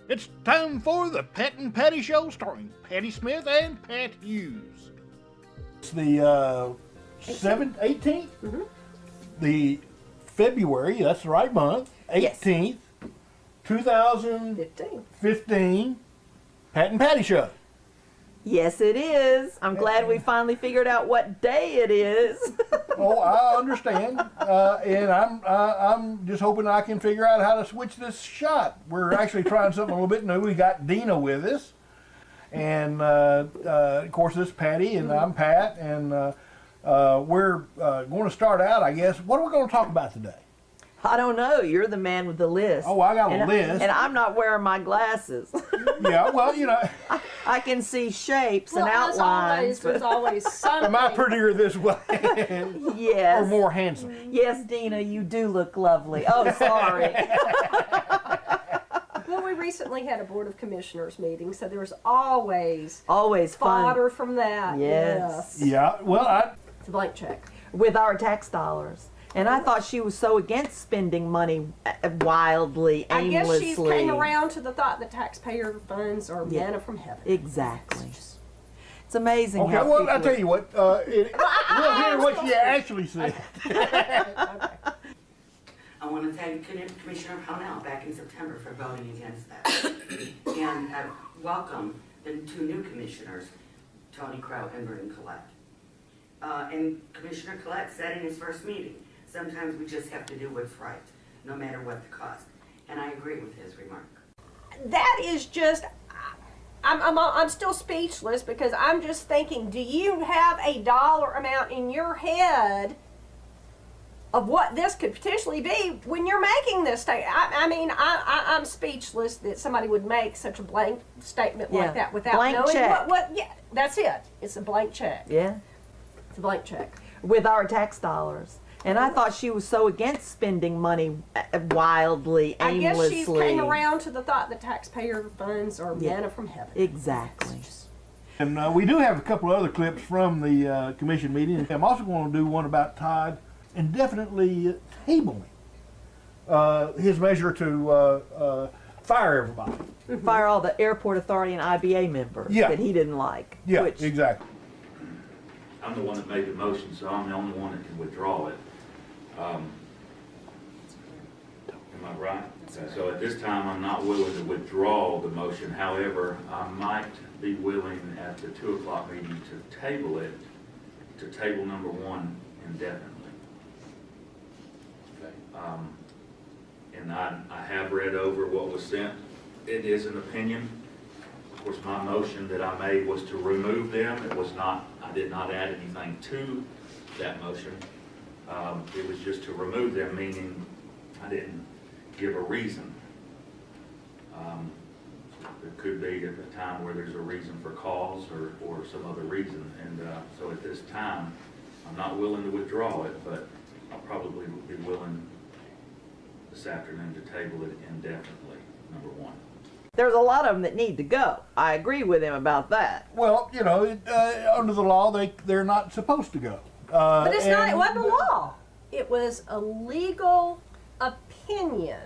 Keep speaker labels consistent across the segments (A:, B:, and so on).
A: It's time for the Pat and Patti Show, starring Patti Smith and Pat Hughes. It's the 18th?
B: Mm-hmm.
A: The February, that's the right month, 18th, 2015, Pat and Patti Show.
B: Yes, it is. I'm glad we finally figured out what day it is.
A: Oh, I understand, and I'm just hoping I can figure out how to switch this shot. We're actually trying something a little bit new. We got Dina with us, and of course this is Patty, and I'm Pat, and we're going to start out, I guess. What are we going to talk about today?
B: I don't know. You're the man with the list.
A: Oh, I got a list.
B: And I'm not wearing my glasses.
A: Yeah, well, you know.
B: I can see shapes and
C: Well,
B: outlines.
C: there's always something.
A: Am I prettier this way?
B: Yes.
A: Or more handsome?
B: Yes, Dina, you do look lovely. Oh, sorry.
C: Well, we recently had a Board of Commissioners meeting, so there's always
B: fun.
C: fodder from that.
B: Yes.
A: Yeah, well,
C: It's a blank check.
B: With our tax dollars. And I thought she was so against spending money wildly,
C: I
B: aimlessly.
C: guess she's came around to the thought that taxpayer funds are manna from heaven.
B: Exactly. It's amazing
A: okay,
B: how
A: well,
B: people...
A: I'll tell you what, we'll hear what she actually said.
C: Okay.
D: I want to thank Commissioner Pownell back in September for voting against that. And welcome the two new commissioners, Tony Crow and Vernon Collette. And Commissioner Collette said in his first meeting, sometimes we just have to do what's right, no matter what the cost. And I agree with his remark.
C: That is just, I'm still speechless because I'm just thinking, do you have a dollar amount in your head of what this could potentially be when you're making this statement? I'm speechless that somebody would make such a blank statement like that without
B: blank
C: knowing
B: check.
C: what. Yeah, that's it. It's a blank check.
B: Yeah.
C: It's a blank check.
B: With our tax dollars. And I thought she was so against spending money wildly,
C: I
B: aimlessly.
C: guess she's came around to the thought that taxpayer funds are manna from heaven.
B: Exactly.
A: And we do have a couple of other clips from the commission meeting. I'm also going to do one about Todd indefinitely tabling his measure to fire everybody.
B: Fire all the airport authority and IBA members that he didn't like.
A: Yeah,
B: which,
A: exactly.
E: I'm the one that made the motion, so I'm the only one that can withdraw it. Am I right? So at this time, I'm not willing to withdraw the motion. However, I might be willing at the 2 o'clock meeting to table it, to table number 1 indefinitely. And I have read over what was sent. It is an opinion. Of course, my motion that I made was to remove them. It was not, I did not add anything to that motion. It was just to remove them, meaning I didn't give a reason. There could be at a time where there's a reason for cause or some other reason. And so at this time, I'm not willing to withdraw it, but I'll probably be willing this afternoon to table it indefinitely, number 1.
B: There's a lot of them that need to go. I agree with him about that.
A: Well, you know, under the law, they're not supposed to go.
C: But it's not. It wasn't a law. It was a legal opinion.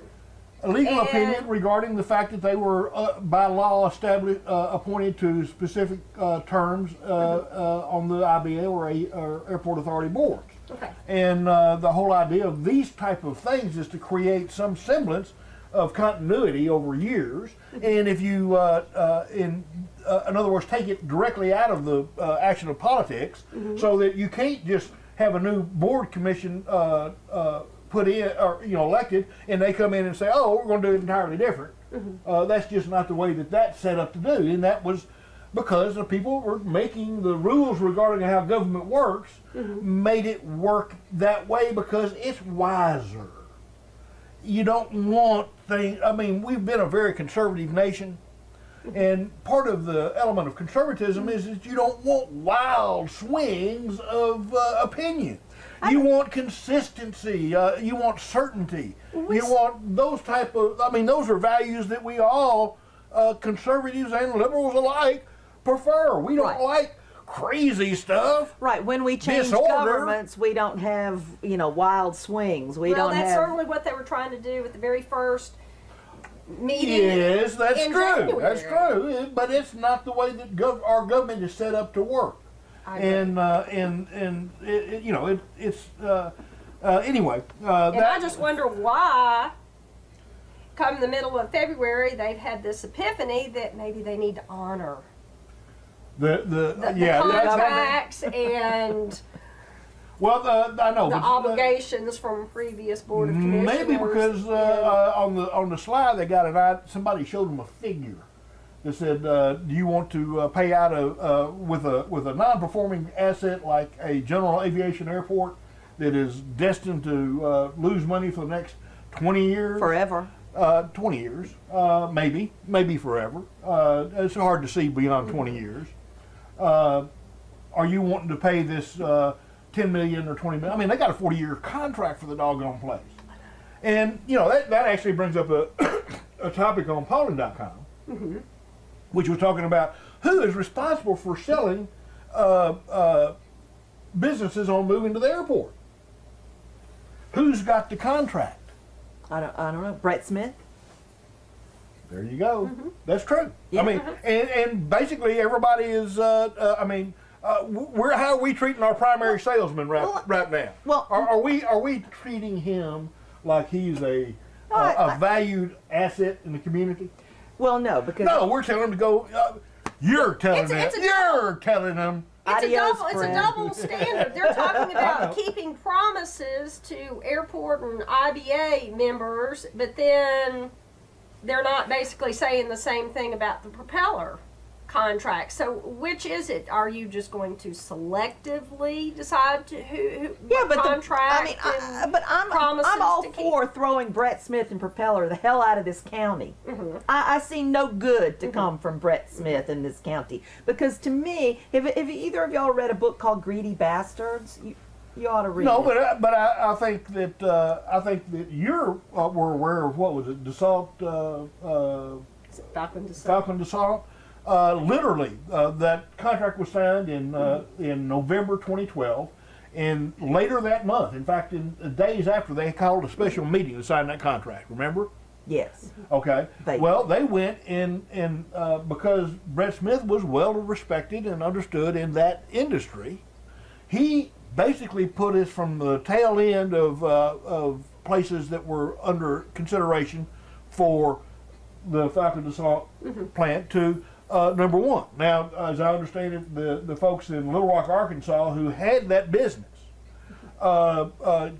A: A legal opinion regarding the fact that they were, by law, established, appointed to specific terms on the IBA or airport authority boards.
C: Okay.
A: And the whole idea of these type of things is to create some semblance of continuity over years. And if you, in other words, take it directly out of the action of politics, so that you can't just have a new board commission put in, or elected, and they come in and say, "Oh, we're going to do it entirely different." That's just not the way that's set up to do, and that was because the people were making the rules regarding how government works, made it work that way because it's wiser. You don't want things. I mean, we've been a very conservative nation, and part of the element of conservatism is that you don't want wild swings of opinion. You want consistency. You want certainty. You want those type of. I mean, those are values that we all, conservatives and liberals alike, prefer. We don't like crazy stuff.
B: Right. When we change governments, we don't have, wild swings. We don't have.
C: Well, that's certainly what they were trying to do with the very first meeting.
A: Yes, that's
C: in
A: true.
C: January.
A: That's true. But it's not the way that our government is set up to work.
C: I agree.
A: And it's anyway.
C: And I just wonder why, come the middle of February, they've had this epiphany that maybe they need to honor the contracts and
A: I know
C: the
A: but,
C: obligations from previous board of commissioners.
A: maybe because on the slide they got somebody showed them a figure that said, "Do you want to pay out with a non-performing asset like a general aviation airport that is destined to lose money for the next 20 years?"
B: Forever.
A: 20 years, maybe forever. It's hard to see beyond 20 years. Are you wanting to pay this 10 million or 20 million? I mean, they got a 40-year contract for the doggone place. And, that actually brings up a topic on Paulding.com, which was talking about who is responsible for selling businesses on moving to the airport. Who's got the contract?
B: I don't know. Brett Smith?
A: There you go. That's true. Yeah. I mean, and basically everybody is. How are we treating our primary salesman right now?
B: Well,
A: are we treating him like he's a valued asset in the community?
B: Well, no, because
A: No, we're telling him to go. You're telling him. You're telling him.
C: It's a double standard. They're talking about keeping promises to airport and IBA members, but then they're not basically saying the same thing about the propeller contract. So which is it? Are you just going to selectively decide to who
B: but
C: contract?
B: I'm all for throwing Brett Smith and Propeller the hell out of this county. I see no good to come from Brett Smith in this county, because to me, if either of y'all read a book called Greedy Bastards, you ought to read
A: No,
B: it.
A: but I think that you were aware of what was it, Dassault, Falcon Dassault. Literally, that contract was signed in November 2012, and later that month, in fact, in days after, they called a special meeting to sign that contract. Remember?
B: Yes.
A: Okay.
B: They
A: Well, they went and because Brett Smith was well respected and understood in that industry, he basically put us from the tail end of places that were under consideration for the Falcon Dassault plant to number one. Now, as I understand it, the folks in Little Rock, Arkansas, who had that business,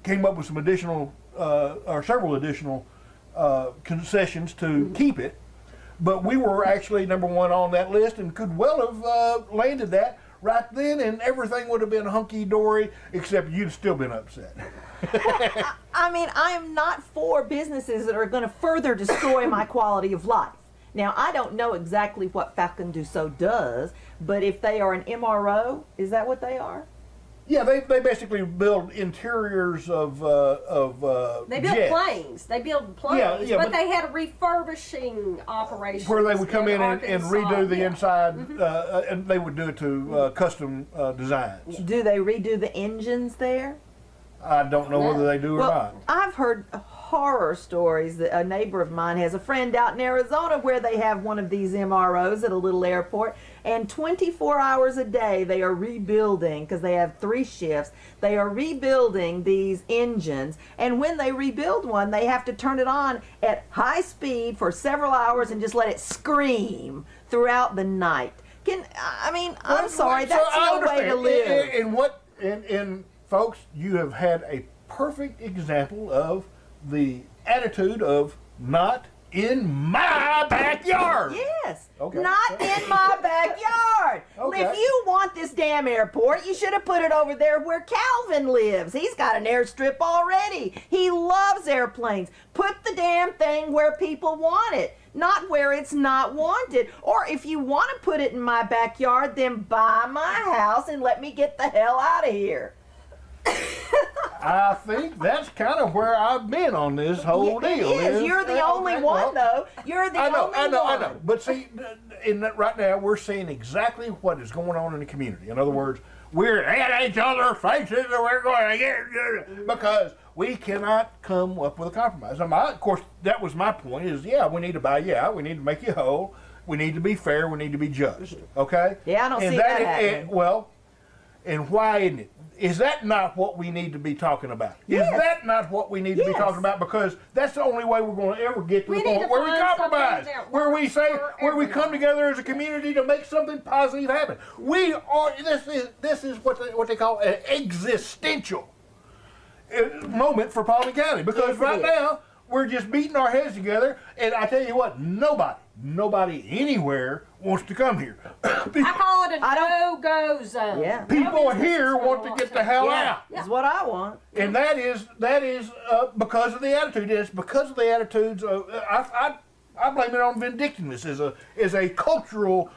A: came up with some additional or several additional concessions to keep it. But we were actually number one on that list and could well have landed that right then, and everything would have been hunky-dory, except you'd still been upset.
B: I mean, I am not for businesses that are going to further destroy my quality of life. Now, I don't know exactly what Falcon Dassault does, but if they are an MRO, is that what they are?
A: Yeah, they basically build interiors of
C: They build
A: jets.
C: planes. They build planes,
A: Yeah,
C: but
A: but
C: they had a refurbishing operation
A: where they would come in and
C: Arkansas.
A: redo the
C: Yeah.
A: inside, and they would do it to custom designs.
B: Do they redo the engines there?
A: I don't know whether they do or
B: Well,
A: not.
B: I've heard horror stories that a neighbor of mine has a friend out in Arizona where they have one of these MROs at a little airport, and 24 hours a day they are rebuilding, because they have 3 shifts. They are rebuilding these engines, and when they rebuild one, they have to turn it on at high speed for several hours and just let it scream throughout the night. I'm sorry, that's no way to live.
A: And folks, you have had a perfect example of the attitude of not in my backyard.
B: Yes.
A: Okay.
B: Not in my backyard.
A: Okay.
B: If you want this damn airport, you should have put it over there where Calvin lives. He's got an airstrip already. He loves airplanes. Put the damn thing where people want it, not where it's not wanted. Or if you want to put it in my backyard, then buy my house and let me get the hell out of here.
A: I think that's kind of where I've been on this whole
B: It
A: deal.
B: is. You're the only one, though. You're the only one.
A: I know. But see, right now we're seeing exactly what is going on in the community. In other words, we're at each other's faces and we're going to get, because we cannot come up with a compromise. And of course, that was my point is, yeah, we need to buy you out. We need to make you whole. We need to be fair. We need to be just. Okay?
B: Yeah, I don't
A: and
B: see that happening.
A: Well, and why isn't it? Is that not what we need to be talking about?
B: Yes.
A: Is that not what we need to be
B: Yes.
A: talking about? Because that's the only way we're going to ever get to
C: We
A: the
C: need
A: point
C: to
A: where we
C: find
A: compromise,
C: something that
A: where we say,
C: works for
A: where we come
C: everyone.
A: together as a community to make something positive happen. We are. This is what they call an existential moment for Paulding County, because
B: Yes, it
A: right
B: is.
A: now we're just beating our heads together, and I tell you what, nobody anywhere wants to come here.
C: I call it a
B: I don't-
C: no-go zone.
B: Yeah.
C: No
A: People
C: business
A: here
C: is gonna
A: want to get the hell out.
B: Yeah, is what I want.
A: And that is because of the attitude. It's because of the attitudes. I blame it on vindictiveness as a cultural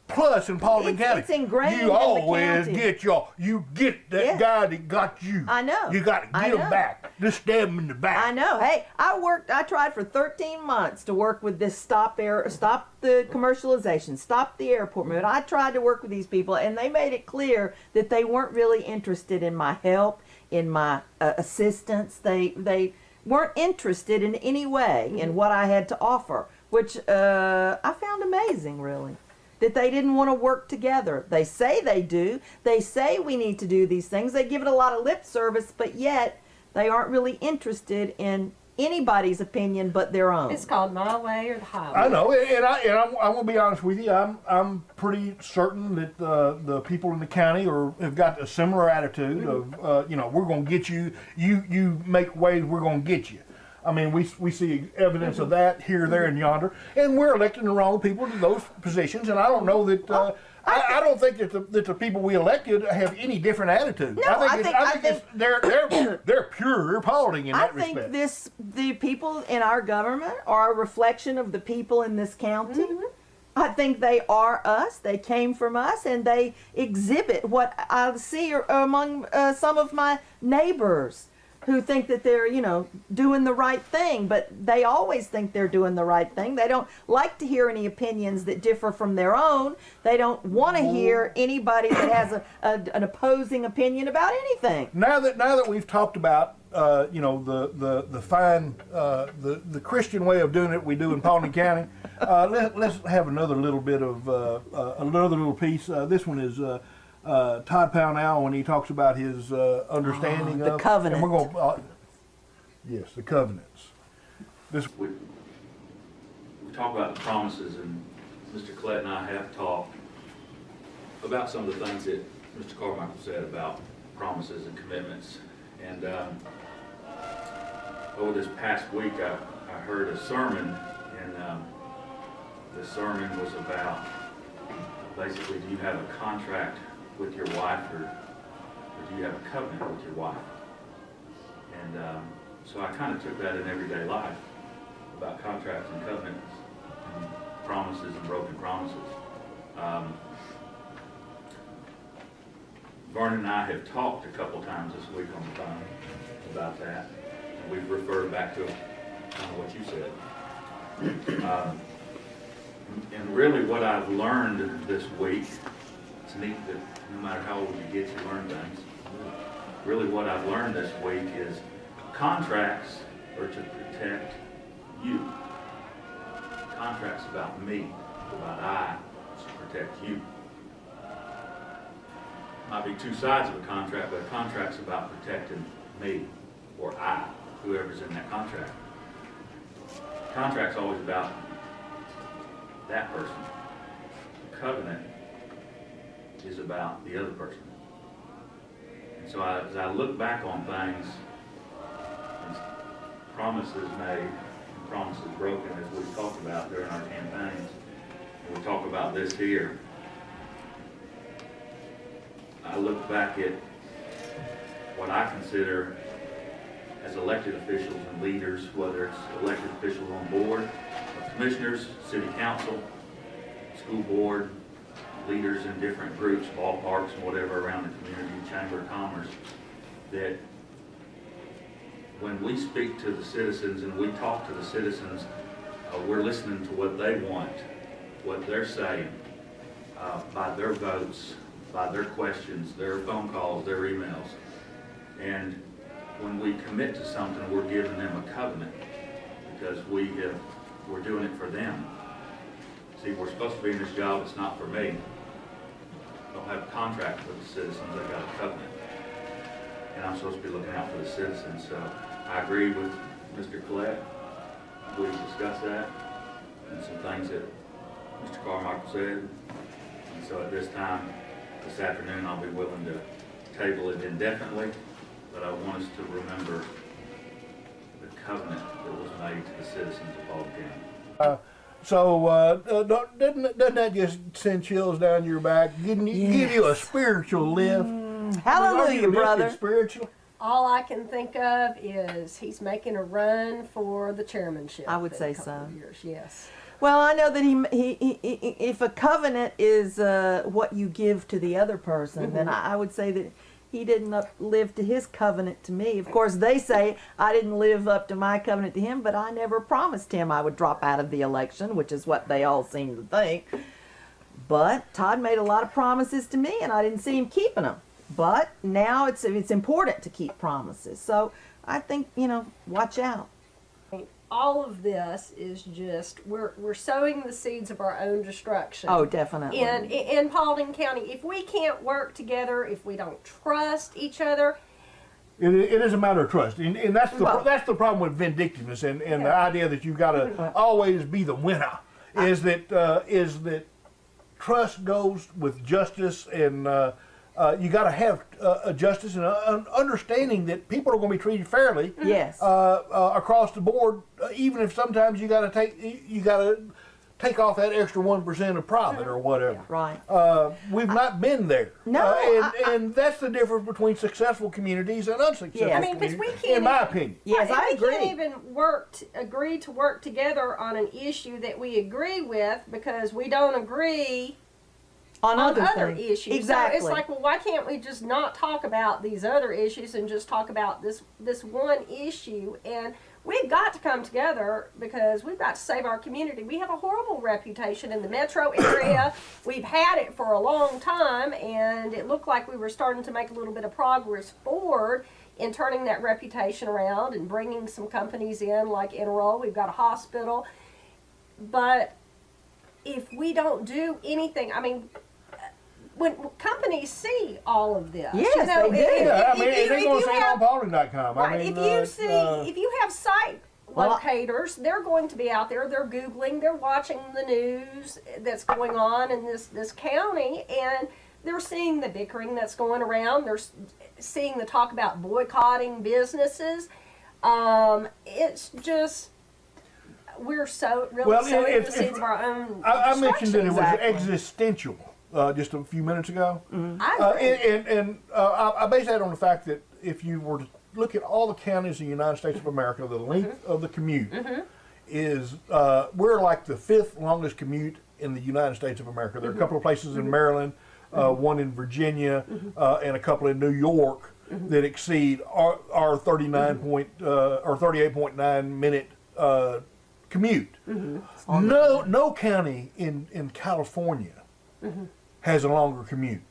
A: plus in Paulding
B: It's-
A: County.
B: it's ingrained in
A: You
B: the
A: always
B: county.
A: you get that
B: Yeah.
A: guy that got you.
B: I know.
A: You got to
B: I
A: get him
B: know.
A: back. Just stab him in the back.
B: I know. Hey, I tried for 13 months to work with this stop the commercialization, stop the airport movement. I tried to work with these people, and they made it clear that they weren't really interested in my help, in my assistance. They weren't interested in any way in what I had to offer, which I found amazing, really. That they didn't want to work together. They say they do. They say we need to do these things. They give it a lot of lip service, but yet they aren't really interested in anybody's opinion but their own.
C: It's called my way or the highway.
A: I know, and I'm going to be honest with you. I'm pretty certain that the people in the county have got a similar attitude of we're going to get you. You make ways, we're going to get you. I mean, we see evidence of that here, there, and yonder, and we're electing the wrong people to those positions. And I don't know that. I don't think that the people we elected have any different attitude.
B: No,
A: I think they're pure Paulding in
B: I
A: that
B: think
A: respect.
B: the people in our government are a reflection of the people in this county. I think they are us. They came from us, and they exhibit what I see among some of my neighbors who think that they're, doing the right thing, but they always think they're doing the right thing. They don't like to hear any opinions that differ from their own. They don't want to hear anybody that has an opposing opinion about anything.
A: Now that we've talked about the fine the Christian way of doing it we do in Paulding County, let's have another little bit of another little piece. This one is Todd Pownell when he talks about his understanding
B: the
A: of
B: covenant.
A: And we're going yes, the covenants. This
E: We talk about the promises, and Mr. Collette and I have talked about some of the things that Mr. Carmichael said about promises and commitments. And over this past week, I heard a sermon, and the sermon was about basically, do you have a contract with your wife, or do you have a covenant with your wife? And so I kind of took that in everyday life about contracts and covenants and promises and broken promises. Vernon and I have talked a couple times this week on the phone about that, and we've referred back to kind of what you said. And really what I've learned this week, it's neat that no matter how old you get, you learn things. Really what I've learned this week is contracts are to protect you. Contracts about me, about I, is to protect you. Might be two sides of a contract, but a contract's about protecting me, or I, whoever's in that contract. Contract's always about that person. Covenant is about the other person. And so as I look back on things, and promises made and promises broken, as we've talked about during our campaigns, and we talk about this here, I look back at what I consider as elected officials and leaders, whether it's elected officials on board, commissioners, city council, school board, leaders in different groups, ballparks and whatever around the community, chamber of commerce, that when we speak to the citizens and we talk to the citizens, we're listening to what they want, what they're saying by their votes by their questions, their phone calls, their emails. And when we commit to something, we're giving them a covenant because we're doing it for them. See, we're supposed to be in this job, it's not for me. I don't have a contract with the citizens, I got a covenant. And I'm supposed to be looking out for the citizens. So I agree with Mr. Collette. We discussed that and some things that Mr. Carmichael said. And so at this time, this afternoon, I'll be willing to table it indefinitely, but I want us to remember the covenant that was made to the citizens of Paulding County.
A: Doesn't that just send chills down your back? Give you a spiritual lift?
B: Hallelujah,
A: Are you lifted
B: brother.
A: spiritually?
C: All I can think of is he's making a run for the chairmanship.
B: I would
C: in
B: say
C: a couple
B: so.
C: of years, yes.
B: Well, I know that he if a covenant is what you give to the other person, then I would say that he didn't live to his covenant to me. Of course, they say I didn't live up to my covenant to him, but I never promised him I would drop out of the election, which is what they all seem to think. But Todd made a lot of promises to me, and I didn't see him keeping them. But now it's important to keep promises. So I think, watch out.
C: All of this is just we're sowing the seeds of our own destruction.
B: Oh, definitely.
C: In Paulding County, if we can't work together, if we don't trust each other,
A: It is a matter of trust, and that's the
B: Well-
A: that's the problem with vindictiveness and the idea that you've got to always be the winner. Is that trust goes with justice, and you got to have a justice and an understanding that people are going to be treated fairly.
B: Yes.
A: Across the board, even if sometimes you got to take off that extra 1% of profit or whatever.
B: Right.
A: We've not been there.
B: No,
A: and that's the difference between successful communities and unsuccessful
B: Yes.
C: I mean, because
A: communities,
C: we can't
A: in my opinion.
B: Yes,
C: Right,
B: I
C: and we
B: agree.
C: can't even agree to work together on an issue that we agree with because we don't agree
B: on
C: on other
B: things.
C: issues.
B: Exactly.
C: So it's like, well, why can't we just not talk about these other issues and just talk about this one issue? And we've got to come together because we've got to save our community. We have a horrible reputation in the metro area. We've had it for a long time, and it looked like we were starting to make a little bit of progress forward in turning that reputation around and bringing some companies in like Enroll. We've got a hospital. But if we don't do anything, I mean, when companies see all of this,
B: Yes, they do.
A: Yeah, I mean,
C: if
A: they're going to
C: you
A: say it
C: have-
A: on Paulding.com.
C: Right.
A: I mean,
C: if you have site
B: Well,
C: locators, they're going to be out there. They're Googling. They're watching the news that's going on in this county, and they're seeing the bickering that's going around. They're seeing the talk about boycotting businesses. It's just we're so really
A: Well,
C: sowing
A: if-
C: the seeds
A: if-
C: of our own.
A: I mentioned that it was
B: Exactly.
A: existential just a few minutes ago.
C: I agree.
A: I base that on the fact that if you were to look at all the counties in the United States of America, the length of the commute is, we're like the 5th longest commute in the United States of America. There are a couple of places in Maryland, one in Virginia, and a couple in New York that exceed our 38.9 minute commute. No county in California has a longer commute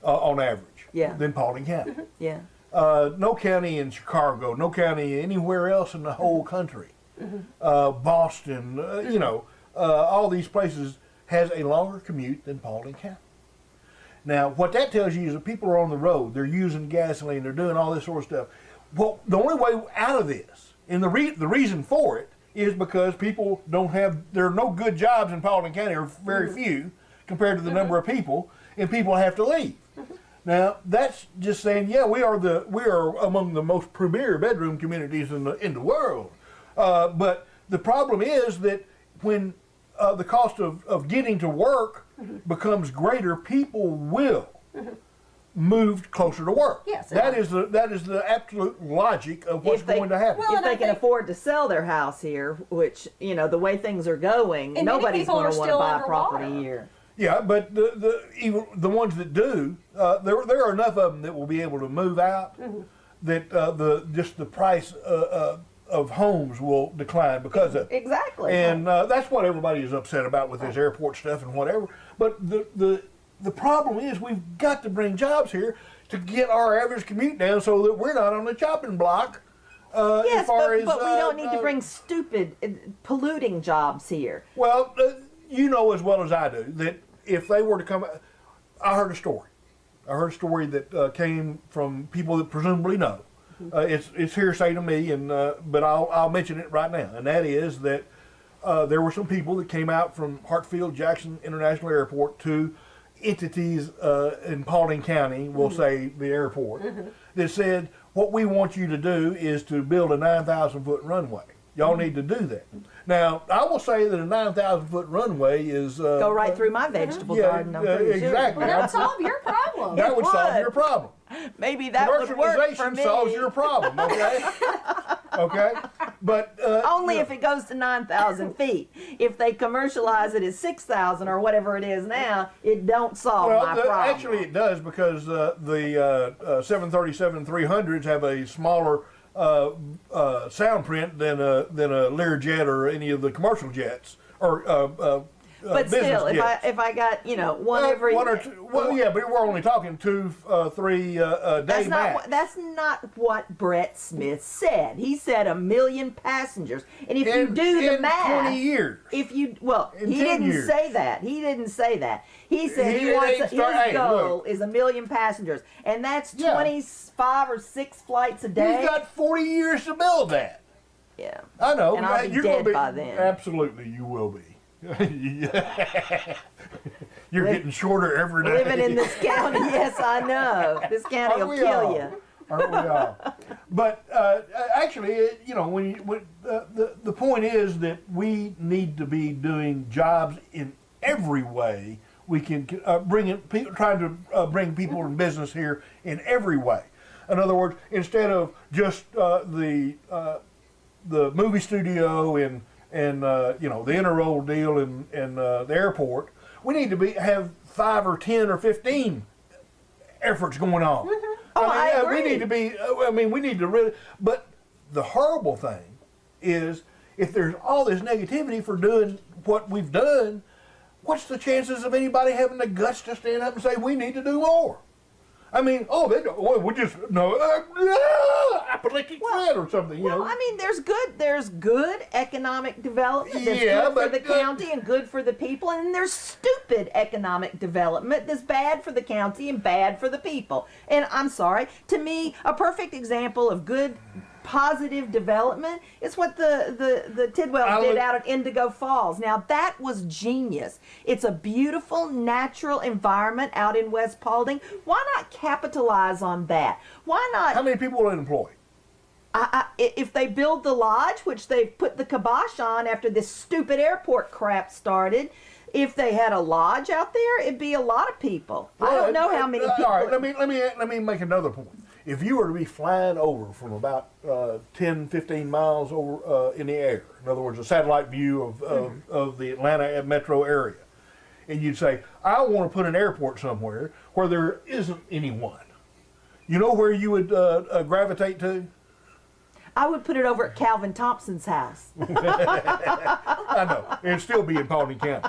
A: on average
B: Yeah.
A: than Paulding County.
B: Yeah.
A: No county in Chicago, no county anywhere else in the whole country. Boston, all these places has a longer commute than Paulding County. Now, what that tells you is that people are on the road, they're using gasoline, they're doing all this sort of stuff. Well, the only way out of this, and the reason for it, is because people there are no good jobs in Paulding County, or very few, compared to the number of people, and people have to leave. Now, that's just saying, yeah, we are among the most premier bedroom communities in the world. But the problem is that when the cost of getting to work becomes greater, people will move closer to work.
C: Yes,
A: that is the absolute logic of what's
B: If they-
A: going to happen.
C: Well,
B: If
C: and I
B: they can
C: think-
B: afford to sell their house here, which, the way things are going,
C: And many
B: nobody's
C: people
B: going
C: are
B: to want to
C: still
B: buy a
C: underwater.
B: property here.
A: Yeah, but even the ones that do, there are enough of them that will be able to move out. That the price of homes will decline because of it.
B: Exactly.
A: And that's what everybody is upset about with this airport stuff and whatever. But the the problem is we've got to bring jobs here to get our average commute down so that we're not on the chopping block.
B: Yes,
A: as far
B: but we
A: as,
B: don't need to bring stupid, polluting jobs here.
A: Well, you know as well as I do that if they were to come, I heard a story. I heard a story that came from people that presumably know. It's hearsay to me, and but I'll mention it right now, and that is that there were some people that came out from Hartsfield-Jackson International Airport to entities in Paulding County, we'll say the airport, that said, what we want you to do is to build a 9,000-foot runway. Y'all need to do that. Now, I will say that a 9,000-foot runway is...
B: Go right through my vegetable garden, I'm pretty sure.
A: exactly.
C: Well, that would solve your problem.
A: That would solve
B: would.
A: your problem.
B: Maybe that would work for
A: Commercialization
B: me.
A: solves your problem, okay? Okay? But...
B: Only if it goes to 9,000 feet. If they commercialize it as 6,000 or whatever it is now, it don't solve my problem.
A: Actually, it does because the 737-300s have a smaller sound print than a Learjet or any of the commercial jets or
B: but
A: business
B: still,
A: jets.
B: if I got one every
A: one or two, well, yeah, but we're only talking 2-3 day max.
B: that's not what Brett Smith said. He said 1 million passengers, and if you do the math,
A: 20 years.
B: If you
A: In
B: he
A: 10
B: didn't
A: years.
B: say that. He didn't say that. He said
A: He
B: he wants
A: ain't
B: his
A: hey,
B: goal
A: look.
B: is 1 million passengers, and that's
A: Yeah.
B: 25 or 6 flights a day.
A: He's got 40 years to build that.
B: Yeah.
A: I know.
B: And I'll be
A: You're
B: dead
A: gonna
B: by then.
A: Absolutely, you will be. You're getting shorter every day.
B: Living in this county, yes, I know. This county
A: Aren't
B: will
A: we
B: kill
A: all?
B: you.
A: Aren't we all? But actually, you know, the point is that we need to be doing jobs in every way we can, trying to bring people in business here in every way. In other words, instead of just the movie studio and you know, the interroll deal and the airport, we need to have 5 or 10 or 15 efforts going on.
B: Oh, I agree.
A: We need to be. We need to really. But the horrible thing is, if there's all this negativity for doing what we've done, what's the chances of anybody having the guts to stand up and say we need to do more? I mean, they don't. Well, we just apoplectic threat or something. You know.
B: Well, I mean, there's good economic development that's
A: Yeah,
B: good for the
A: but,
B: county and good for the people, and then there's stupid economic development that's bad for the county and bad for the people. And I'm sorry, to me, a perfect example of good, positive development is what the Tidwells did out at Indigo Falls. Now that was genius. It's a beautiful natural environment out in West Paulding. Why not capitalize on that? Why not?
A: How many people will it employ?
B: If they build the lodge, which they've put the kibosh on after this stupid airport crap started, if they had a lodge out there, it'd be a lot of people. I don't know how many people.
A: All right, let me make another point. If you were to be flying over from about 10, 15 miles over in the air, in other words, a satellite view of the Atlanta metro area, and you'd say, I want to put an airport somewhere where there isn't anyone, you know where you would gravitate to?
B: I would put it over at Calvin Thompson's house.
A: I know. It'd still be in Paulding County.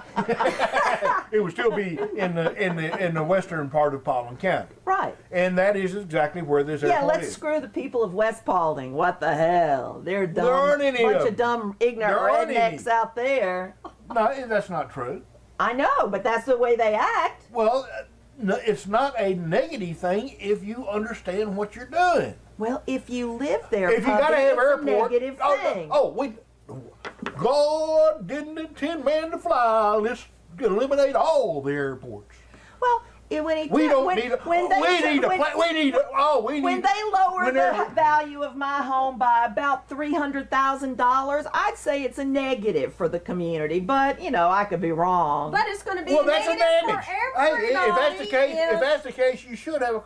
A: It would still be in the western part of Paulding County.
B: Right.
A: And that is exactly where this airport
B: Yeah, let's
A: is.
B: screw the people of West Paulding. What the hell? They're dumb.
A: There aren't any
B: bunch
A: of
B: of dumb, ignorant
A: There aren't any.
B: rednecks out there.
A: No, that's not true.
B: I know, but that's the way they act.
A: Well, no, it's not a negative thing if you understand what you're doing.
B: Well, if you live there,
A: If you gotta have
B: it's
A: airport,
B: a negative thing.
A: God didn't intend man to fly. Let's eliminate all the airports.
B: Well, when he
A: We don't
B: when,
A: need a.
B: when they
A: we need a.
B: when,
A: We need a. Oh, we need.
B: when they lower
A: whenever-
B: the value of my home by about $300,000, I'd say it's a negative for the community. But I could be wrong.
C: But it's going to be
A: Well, that's a
C: negative
A: damage.
C: for
A: Hey,
C: everybody.
A: if that's the case, you should have.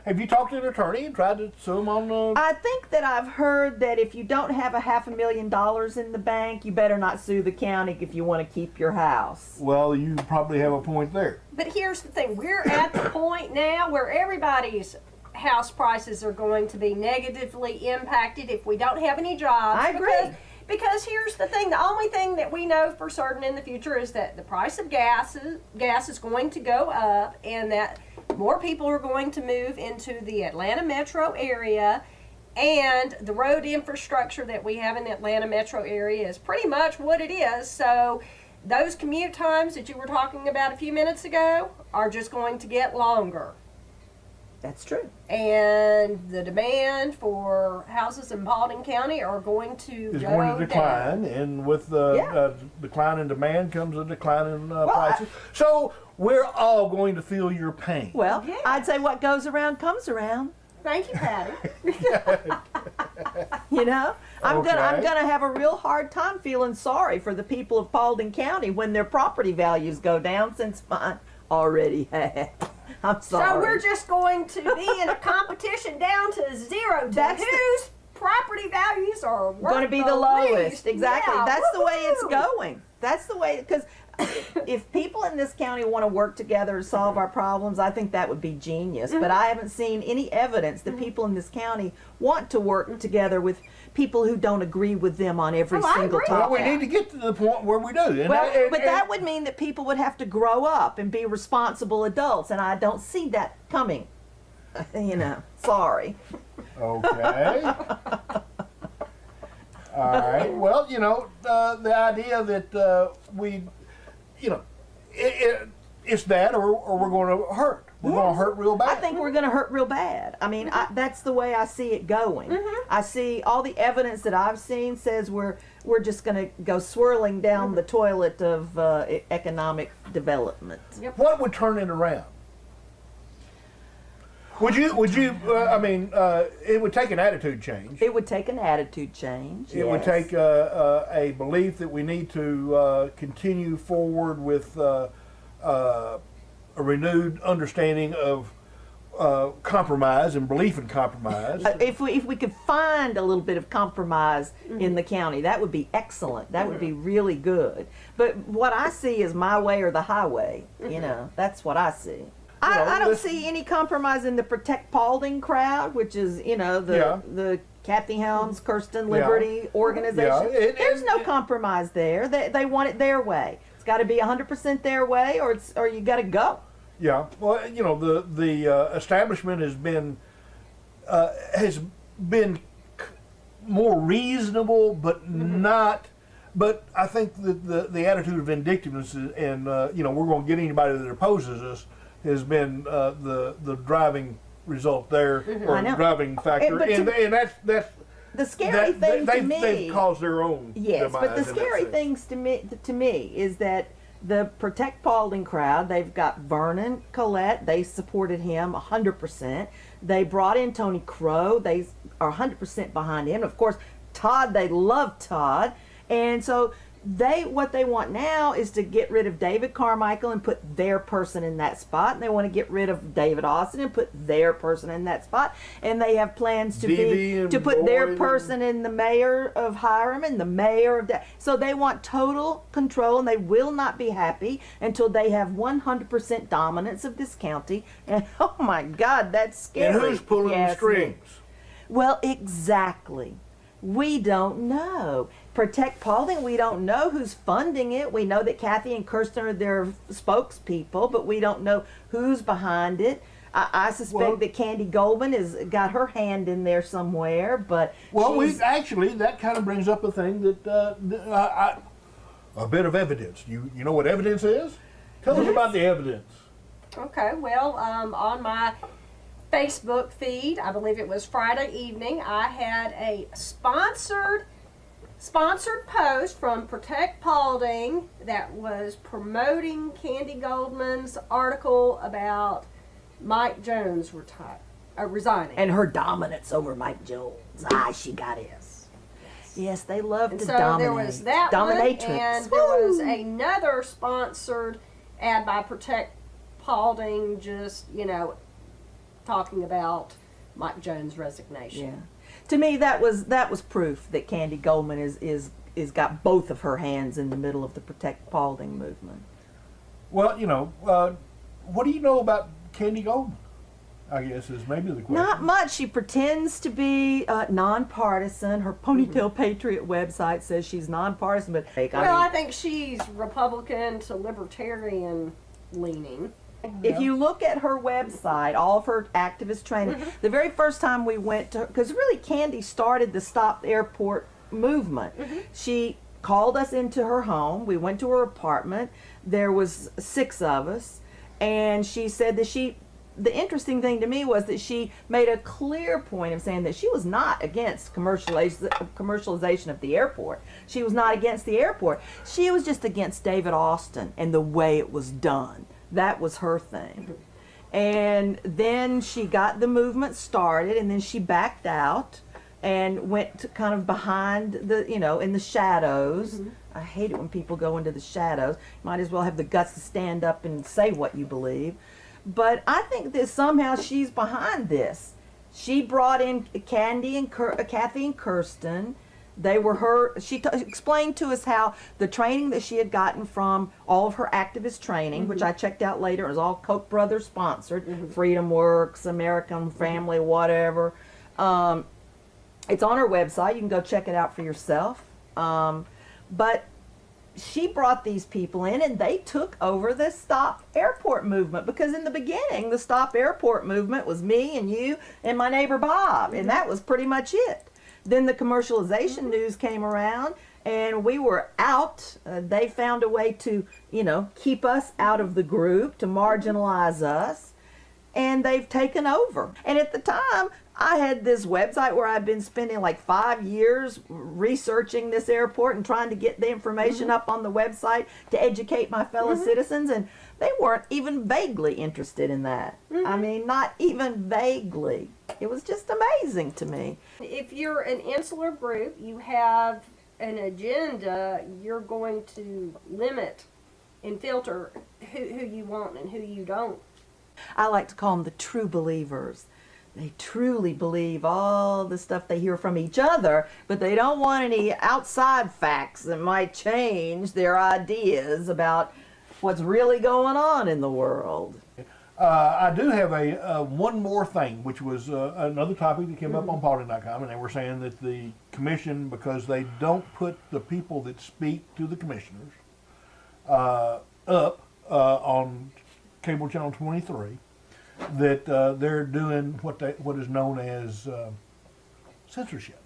A: Have you talked to an attorney and tried to sue him on the?
B: I think that I've heard that if you don't have a $500,000 in the bank, you better not sue the county if you want to keep your house.
A: Well, you probably have a point there.
C: But here's the thing. We're at the point now where everybody's house prices are going to be negatively impacted if we don't have any jobs.
B: I agree.
C: Because Because here's the thing, the only thing that we know for certain in the future is that the price of gas is going to go up, and that more people are going to move into the Atlanta metro area, and the road infrastructure that we have in the Atlanta metro area is pretty much what it is. So those commute times that you were talking about a few minutes ago are just going to get longer.
B: That's true.
C: And the demand for houses in Paulding County are going to
A: Is
C: go
A: going to decline,
C: down.
A: and with the
B: Yeah.
A: decline in demand comes a decline in prices. So we're all going to feel your pain.
B: Well,
C: Yeah.
B: I'd say what goes around comes around.
C: Thank you, Patty.
B: You know, I'm
A: Okay.
B: gonna have a real hard time feeling sorry for the people of Paulding County when their property values go down, since mine already have. I'm sorry.
C: So we're just going to be in a competition down to zero to
B: That's the-
C: whose property values are
B: going to be the
C: least.
B: lowest. Exactly.
C: Yeah,
B: That's the way it's
C: woohoo.
B: going. That's the way, because if people in this county want to work together to solve our problems, I think that would be genius. But I haven't seen any evidence that people in this county want to work together with people who don't agree with them on every
C: Oh, I
B: single
C: agree.
A: Well,
B: topic.
A: we need to get to the point where we do. And
B: Well,
A: and-
B: but
A: and-
B: that would mean that people would have to grow up and be responsible adults, and I don't see that coming. You know, sorry.
A: Okay. All right. Well, you know, the idea that we, you know, it's that, or we're going to hurt. We're going to hurt real bad.
B: I think we're going to hurt real bad. I mean, that's the way I see it going. I see all the evidence that I've seen says we're just going to go swirling down the toilet of economic development.
A: What would turn it around? Would you? I mean, it would take an attitude change.
B: It would take an attitude change.
A: It would
B: yes.
A: take a belief that we need to continue forward with a renewed understanding of compromise and belief in compromise.
B: If we could find a little bit of compromise in the county, that would be excellent. That would be really good. But what I see is my way or the highway. You know, that's what I see. I don't see any compromise in the Protect Paulding crowd, which is, you know, the Kathy Helms, Kirsten Liberty organization.
A: Yeah,
B: There's no compromise there. They want it their way. It's got to be 100% their way, or you got to go.
A: Yeah, well, you know, the establishment has been more reasonable, but not. But I think that the attitude of vindictiveness and you know, we're going to get anybody that opposes us has been the driving result there, or
B: I know.
A: driving factor,
B: But
A: and that's
B: the scary thing to me.
A: they've caused their own.
B: Yes, but the
A: demise in that
B: scary
A: sense.
B: things to me is that the Protect Paulding crowd, they've got Vernon Collette, they supported him 100%. They brought in Tony Crow, they are 100% behind him. Of course, Todd, they love Todd. And so what they want now is to get rid of David Carmichael and put their person in that spot. And they want to get rid of David Austin and put their person in that spot. And they have plans to put their person in the mayor of Hiram and the mayor of so they want total control, and they will not be happy until they have 100% dominance of this county. And oh my God, that's scary.
A: And who's pulling the
B: Yes,
A: strings?
B: Well, exactly. We don't know. Protect Paulding, we don't know who's funding it. We know that Kathy and Kirsten are their spokespeople, but we don't know who's behind it. I suspect that Candy Goldman has got her hand in there somewhere, but
A: Well,
B: she's,
A: that kind of brings up a thing that a bit of evidence. You know what evidence is? Tell us about the evidence.
C: Okay, well, on my Facebook feed, I believe it was Friday evening, I had a sponsored post from Protect Paulding that was promoting Candy Goldman's article about Mike Jones resigning.
B: and her dominance over Mike Jones. She got his. Yes, they love
C: And
B: to
C: so
B: dominate.
C: there was that one,
B: Dominatrix.
C: and there was another sponsored ad by Protect Paulding, just, you know, talking about Mike Jones' resignation.
B: Yeah. To me, that was proof that Candy Goldman is got both of her hands in the middle of the Protect Paulding movement.
A: Well, you know, what do you know about Candy Goldman? I guess is maybe the question.
B: Not much. She pretends to be nonpartisan. Her Ponytail Patriot website says she's nonpartisan, but
C: I think she's Republican to Libertarian leaning.
B: if you look at her website, all of her activist training, the very first time we went to her, because really Candy started the Stop Airport movement. She called us into her home. We went to her apartment. There was 6 of us, and she said that the interesting thing to me was that she made a clear point of saying that she was not against commercialization of the airport. She was not against the airport. She was just against David Austin and the way it was done. That was her thing. And then she got the movement started, and then she backed out and went to kind of behind the, in the shadows. I hate it when people go into the shadows. Might as well have the guts to stand up and say what you believe. But I think that somehow she's behind this. She brought in Kathy and Kirsten. They were her. She explained to us how the training that she had gotten from all of her activist training, which I checked out later, it was all Koch brothers sponsored, Freedom Works, American Family, whatever. It's on her website. You can go check it out for yourself. But she brought these people in, and they took over the Stop Airport movement, because in the beginning the Stop Airport movement was me and you and my neighbor Bob, and that was pretty much it. Then the commercialization news came around, and we were out. They found a way to, keep us out of the group, to marginalize us, and they've taken over. And at the time, I had this website where I've been spending like 5 years researching this airport and trying to get the information up on the website to educate my fellow citizens, and they weren't even vaguely interested in that. I mean, not even vaguely. It was just amazing to me.
C: If you're an insular group, you have an agenda, you're going to limit and filter who you want and who you don't.
B: I like to call them the true believers. They truly believe all the stuff they hear from each other, but they don't want any outside facts that might change their ideas about what's really going on in the world.
A: I do have one more thing, which was another topic that came up on Paulding.com, and they were saying that the commission, because they don't put the people that speak to the commissioners up on cable channel 23, that they're doing what is known as censorship.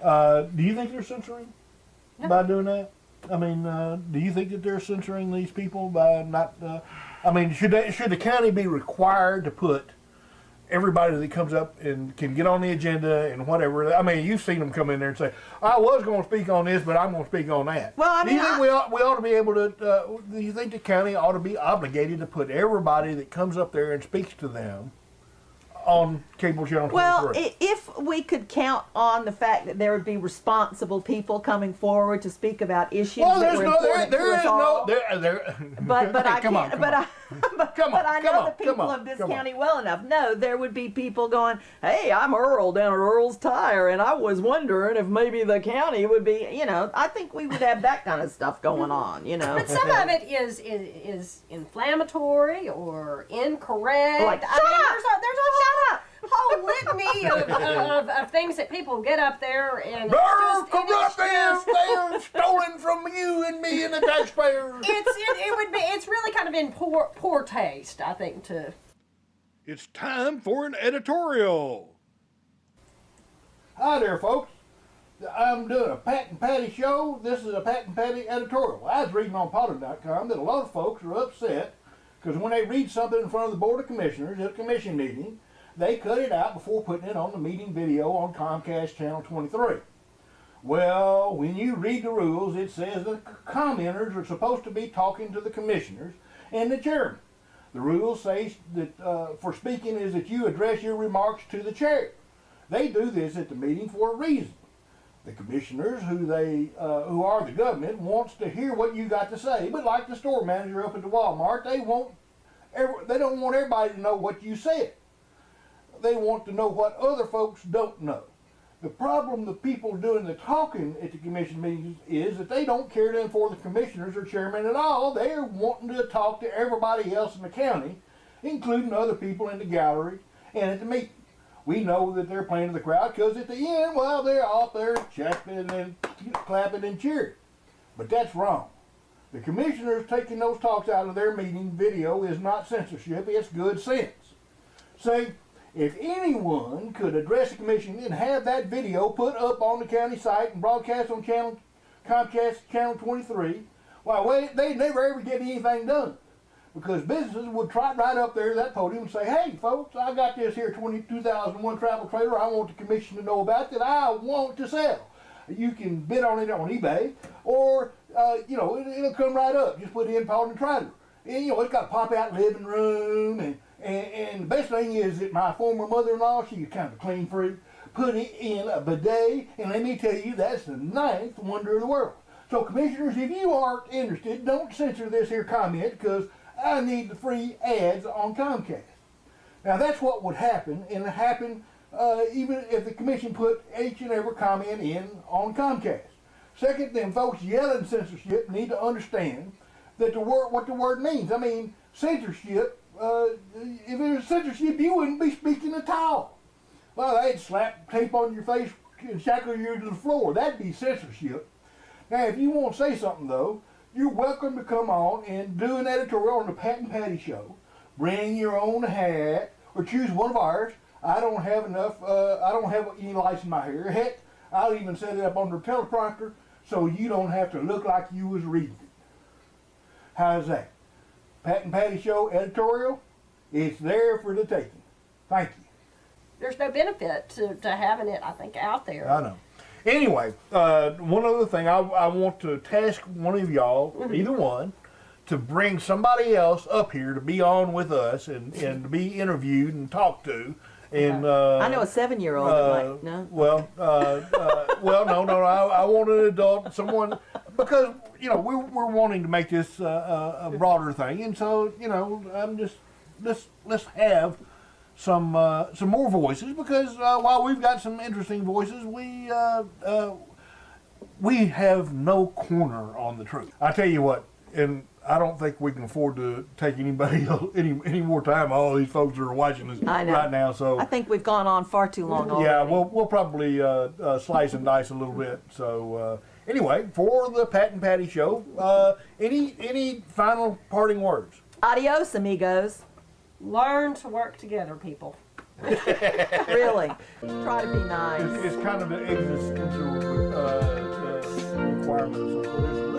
A: Do you think they're censoring by doing that? I mean, do you think that they're censoring these people by not? Should the county be required to put everybody that comes up and can get on the agenda and whatever? I mean, you've seen them come in there and say, "I was going to speak on this, but I'm going to speak on that."
B: Well, I mean,
A: do you think we ought to be able to? Do you think the county ought to be obligated to put everybody that comes up there and speaks to them on cable channel 23?
B: Well, if we could count on the fact that there would be responsible people coming forward to speak about issues that were important to us all. But I know the people of this county well enough. No, there would be people going, "Hey, I'm Earl down at Earl's Tire, and I was wondering if maybe the county would be," I think we would have that kind of stuff going on,
C: But some of it is inflammatory or incorrect.
B: Like,
C: there's a whole litany of things that people get up there and
A: they're stolen from you and me and the taxpayers.
C: It's really kind of in poor taste, I think.
A: It's time for an editorial. Hi there, folks. I'm doing a Pat and Patti Show. This is a Pat and Patti editorial. I was reading on Paulding.com that a lot of folks are upset because when they read something in front of the Board of Commissioners at a commission meeting, they cut it out before putting it on the meeting video on Comcast Channel 23. Well, when you read the rules, it says the commenters are supposed to be talking to the commissioners and the chairman. The rules say that for speaking is that you address your remarks to the chair. They do this at the meeting for a reason. The commissioners, who are the government, wants to hear what you got to say, but like the store manager up at the Walmart, they don't want everybody to know what you said. They want to know what other folks don't know. The problem the people doing the talking at the commission meetings is that they don't care then for the commissioners or chairman at all. They're wanting to talk to everybody else in the county including other people in the gallery and at the meeting. We know that they're playing to the crowd because at the end, well, they're out there chapping and clapping and cheering. But that's wrong. The commissioners taking those talks out of their meeting video is not censorship, it's good sense. See, if anyone could address the commission and have that video put up on the county site and broadcast on Comcast Channel 23, well, they'd never ever get anything done. Because businesses would trot right up there to that podium and say, hey folks, I got this here 2001 travel trailer I want the commission to know about that I want to sell. You can bid on it on eBay, or it'll come right up. Just put in Paulding trailer. And it's got a pop-out living room, and the best thing is that my former mother-in-law, she was kind of a clean freak, put it in a bidet, and let me tell you, that's the 9th wonder of the world. So commissioners, if you aren't interested, don't censor this here comment, because I need the free ads on Comcast. Now that's what would happen, and it happened even if the commission put each and every comment in on Comcast. Second, them folks yelling censorship need to understand that what the word means. I mean, censorship, if it was censorship, you wouldn't be speaking at all. Well, they'd slap tape on your face and shackle you to the floor. That'd be censorship. Now, if you want to say something, though, you're welcome to come on and do an editorial on the Pat and Patti Show. Bring your own hat, or choose one of ours. I don't have any lights in my hair. Heck, I'll even set it up on the teleprompter so you don't have to look like you was reading it. How's that? Pat and Patti Show editorial, it's there for the taking. Thank you.
C: There's no benefit to having it, I think, out there.
A: I know. Anyway, one other thing, I want to task one of y'all, either one, to bring somebody else up here to be on with us and to be interviewed and talked to. And
B: I know a 7-year-old that might, no?
A: Well, no. I want an adult, someone, because we're wanting to make this a broader thing, and so I'm just let's have some more voices, because while we've got some interesting voices, we have no corner on the truth. I tell you what, and I don't think we can afford to take anybody any more time. All these folks are watching us right now, so
B: I think we've gone on far too long already.
A: Yeah, we'll probably slice and dice a little bit. So anyway, for the Pat and Patti Show, any final parting words?
B: Adios, amigos.
C: Learn to work together, people.
B: Really. Try to be nice.
A: It's kind of an existential requirement. So